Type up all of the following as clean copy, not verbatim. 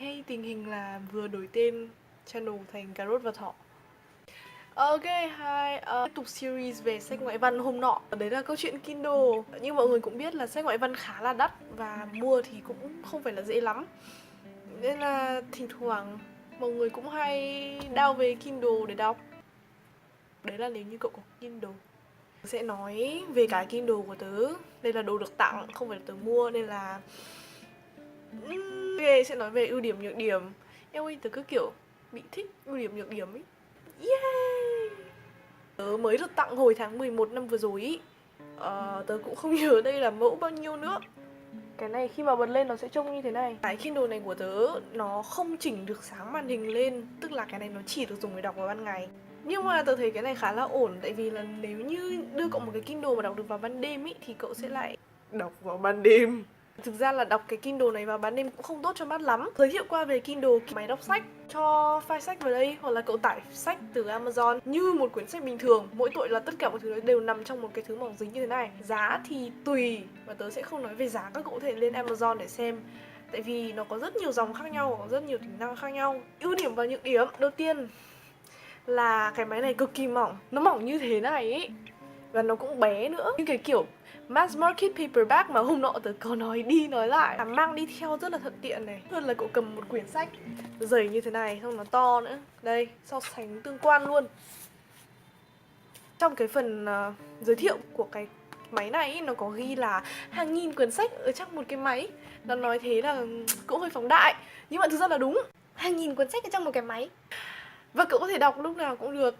Hay tình hình là vừa đổi tên channel thành Cà Rốt và Thỏ. Ok, hi, tiếp tục series về sách ngoại văn hôm nọ. Đấy là câu chuyện Kindle. Như mọi người cũng biết là sách ngoại văn khá là đắt và mua thì cũng không phải là dễ lắm. Nên là thỉnh thoảng mọi người cũng hay download về Kindle để đọc. Đấy là nếu như cậu có Kindle. Sẽ nói về cái Kindle của tớ. Đây là đồ được tặng, không phải là tớ mua nên là ok, sẽ nói về ưu điểm nhược điểm. Em ơi, tớ cứ kiểu bị thích ưu điểm nhược điểm ấy. Yeah. Tớ mới được tặng hồi tháng 11 năm vừa rồi ý. Tớ cũng không nhớ đây là mẫu bao nhiêu nữa. Cái này khi mà bật lên nó sẽ trông như thế này. Cái Kindle này của tớ nó không chỉnh được sáng màn hình lên, tức là cái này nó chỉ được dùng để đọc vào ban ngày. Nhưng mà tớ thấy cái này khá là ổn, tại vì là nếu như đưa cậu một cái Kindle mà đọc được vào ban đêm ý, thì cậu sẽ lại đọc vào ban đêm. Thực ra là đọc cái Kindle này vào ban đêm cũng không tốt cho mắt lắm. Giới thiệu qua về Kindle, máy đọc sách, cho file sách vào đây hoặc là cậu tải sách từ Amazon như một quyển sách bình thường. Mỗi tội là tất cả mọi thứ đều nằm trong một cái thứ mỏng dính như thế này. Giá thì tùy, và tớ sẽ không nói về giá, các cậu có thể lên Amazon để xem. Tại vì nó có rất nhiều dòng khác nhau, có rất nhiều tính năng khác nhau. Ưu điểm và nhược điểm, đầu tiên là cái máy này cực kỳ mỏng. Nó mỏng như thế này ấy. Và nó cũng bé nữa. Như cái kiểu mass market paperback mà hôm nọ tớ có nói đi nói lại là mang đi theo rất là thuận tiện này. Hơn là cậu cầm một quyển sách dày như thế này, xong nó to nữa. Đây, so sánh tương quan luôn. Trong cái phần giới thiệu của cái máy này ý, nó có ghi là hàng nghìn quyển sách ở trong một cái máy. Nó nói thế là cũng hơi phóng đại, nhưng mà thực ra là đúng. Hàng nghìn quyển sách ở trong một cái máy. Và cậu có thể đọc lúc nào cũng được,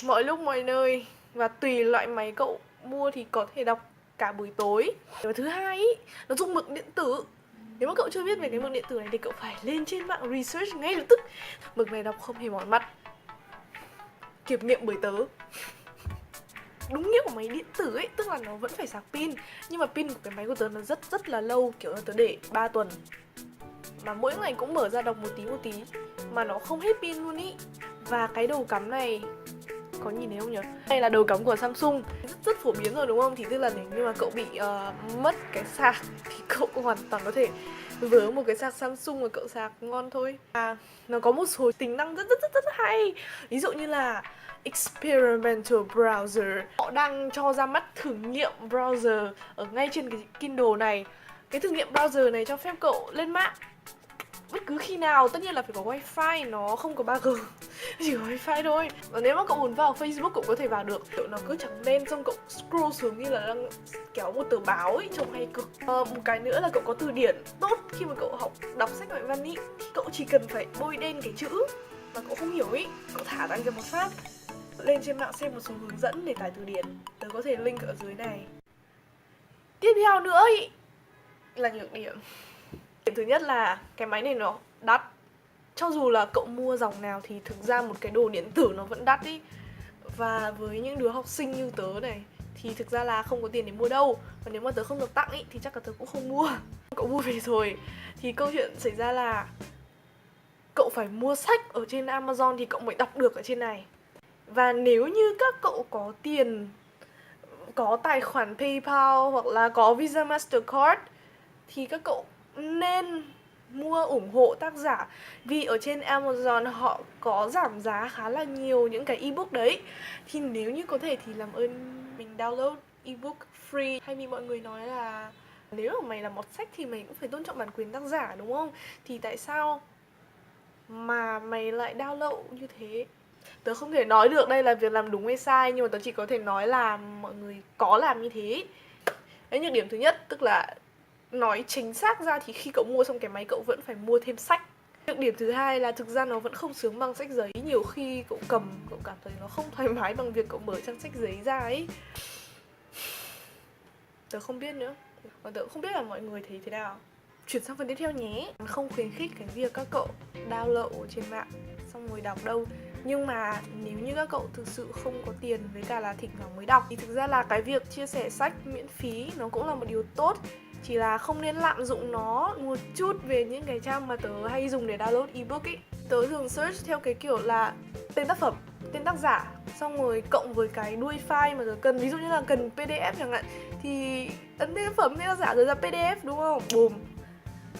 mọi lúc mọi nơi. Và tùy loại máy cậu mua thì có thể đọc cả buổi tối. Và thứ hai ý, nó dùng mực điện tử. Nếu mà cậu chưa biết về cái mực điện tử này thì cậu phải lên trên mạng research ngay lập tức. Mực này đọc không hề mỏi mắt. Kiểm nghiệm bởi tớ. Đúng nghĩa của máy điện tử ấy, tức là nó vẫn phải sạc pin. Nhưng mà pin của cái máy của tớ nó rất là lâu, kiểu là tớ để 3 tuần. Mà mỗi ngày cũng mở ra đọc một tí mà nó không hết pin luôn ý. Và cái đầu cắm này, có nhìn thấy không nhỉ? Đây là đầu cắm của Samsung, rất phổ biến rồi đúng không? Thì tức là nếu như mà cậu bị mất cái sạc thì cậu hoàn toàn có thể vớ một cái sạc Samsung và cậu sạc ngon thôi. Nó có một số tính năng rất hay. Ví dụ như là Experimental Browser. Họ đang cho ra mắt thử nghiệm browser ở ngay trên cái Kindle này. Cái thử nghiệm browser này cho phép cậu lên mạng bất cứ khi nào, tất nhiên là phải có wifi, nó không có 3G chỉ có wifi thôi. Và nếu mà cậu muốn vào Facebook cậu có thể vào được, kiểu nó cứ trắng đen xong cậu scroll xuống như là đang kéo một tờ báo ấy, trông hay cực. Một cái nữa là cậu có từ điển tốt khi mà cậu đọc sách ngoại văn ý, thì cậu chỉ cần phải bôi đen cái chữ mà cậu không hiểu ý, cậu thả ra cho một phát, lên trên mạng xem một số hướng dẫn để tải từ điển. Tớ có thể link ở dưới này. Tiếp theo nữa ý là nhược điểm. Điểm thứ nhất là cái máy này nó đắt. Cho dù là cậu mua dòng nào thì thực ra một cái đồ điện tử nó vẫn đắt ý. Và với những đứa học sinh như tớ này thì thực ra là không có tiền để mua đâu. Và nếu mà tớ không được tặng ý, thì chắc là tớ cũng không mua. Cậu mua về rồi thì câu chuyện xảy ra là cậu phải mua sách ở trên Amazon thì cậu mới đọc được ở trên này. Và nếu như các cậu có tiền, có tài khoản PayPal hoặc là có Visa Mastercard thì các cậu nên mua ủng hộ tác giả. Vì ở trên Amazon họ có giảm giá khá là nhiều những cái ebook đấy. Thì nếu như có thể thì làm ơn mình download ebook free. Hay vì mọi người nói là nếu mà mày làm một sách thì mày cũng phải tôn trọng bản quyền tác giả đúng không? Thì tại sao mà mày lại download như thế? Tớ không thể nói được đây là việc làm đúng hay sai, nhưng mà tớ chỉ có thể nói là mọi người có làm như thế. Đấy, nhược điểm thứ nhất, tức là nói chính xác ra thì khi cậu mua xong cái máy cậu vẫn phải mua thêm sách. Nhược điểm thứ hai là thực ra nó vẫn không sướng bằng sách giấy. Nhiều khi cậu cầm, cậu cảm thấy nó không thoải mái bằng việc cậu mở trang sách giấy ra ấy. Tớ không biết nữa. Và tớ cũng không biết là mọi người thấy thế nào. Chuyển sang phần tiếp theo nhé. Không khuyến khích cái việc các cậu download ở trên mạng xong rồi đọc đâu. Nhưng mà nếu như các cậu thực sự không có tiền với cả là thỉnh thoảng mới đọc thì thực ra là cái việc chia sẻ sách miễn phí nó cũng là một điều tốt. Chỉ là không nên lạm dụng nó một chút về những cái trang mà tớ hay dùng để download ebook ý. Tớ thường search theo cái kiểu là tên tác phẩm, tên tác giả, xong rồi cộng với cái đuôi file mà tớ cần. Ví dụ như là cần PDF chẳng hạn thì ấn tên tác phẩm, tên tác giả rồi ra PDF đúng không? Boom.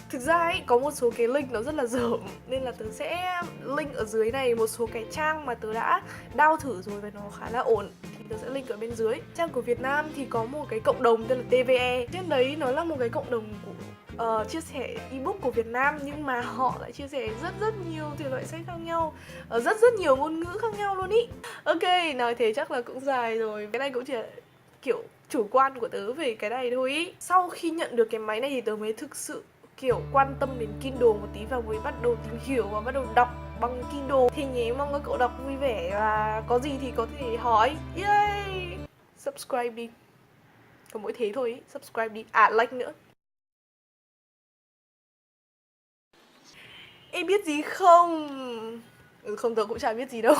Thực ra ấy, có một số cái link nó rất là dởm, nên là tớ sẽ link ở dưới này một số cái trang mà tớ đã download thử rồi và nó khá là ổn. Thì tớ sẽ link ở bên dưới. Trang của Việt Nam thì có một cái cộng đồng tên là TVE. Trên đấy nó là một cái cộng đồng của chia sẻ ebook của Việt Nam, nhưng mà họ lại chia sẻ rất nhiều thể loại sách khác nhau, ở rất nhiều ngôn ngữ khác nhau luôn ý. Ok, nói thế chắc là cũng dài rồi. Cái này cũng chỉ là kiểu chủ quan của tớ về cái này thôi ý. Sau khi nhận được cái máy này thì tớ mới thực sự kiểu quan tâm đến Kindle một tí và mới bắt đầu tìm hiểu và bắt đầu đọc bằng Kindle. Thì nhé, mong các cậu đọc vui vẻ và có gì thì có thể hỏi. Yay! Subscribe đi. Có mỗi thế thôi ý. Subscribe đi. À, like nữa. Em biết gì không? Không, tớ cũng chả biết gì đâu.